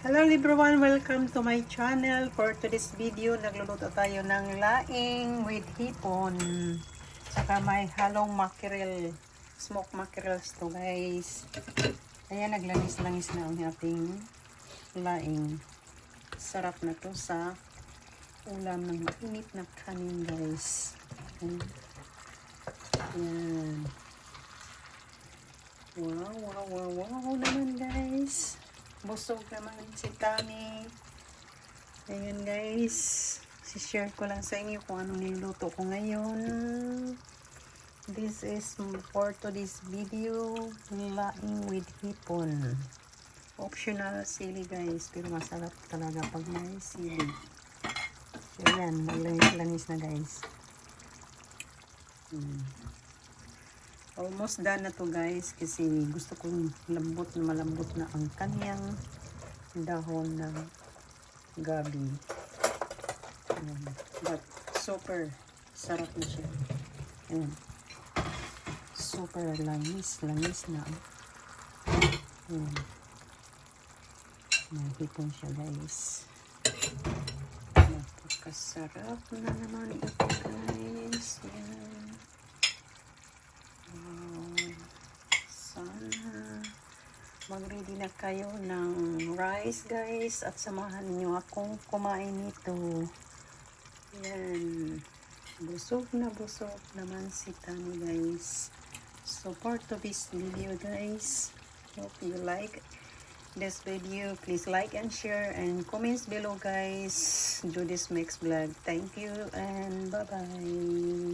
Hello everyone, welcome to my channel. For today's video, nagluluto tayo ng laing with hipon. Saka may halong mackerel, smoked mackerels to guys. Ayan, naglangis-langis na ang ating laing. Sarap na to sa ulam ng mainit na kanin guys. Ayan. Wow naman guys. Busog naman si Tani. Ayan guys. Si-share ko lang sa inyo kung anong niluto ko ngayon. This is for today's video. Laing with hipon. Optional sili guys. Pero masarap talaga pag may sili. So ayan. Naglanis na guys. Almost done na to guys kasi gusto kong malambot na ang kanyang dahon ng gabi. But super sarap na siya. Ayan. Super langis na. Ayan. Mahipon siya guys. Napakasarap na naman ito guys. Ayan. Sana mag-ready na kayo ng rice guys at samahan niyo akong kumain nito. Yan. Busog naman si Tani guys. Support to this video guys. Hope you like this video. Please like and share and comments below guys. Judith Mix Vlog. Thank you and bye bye.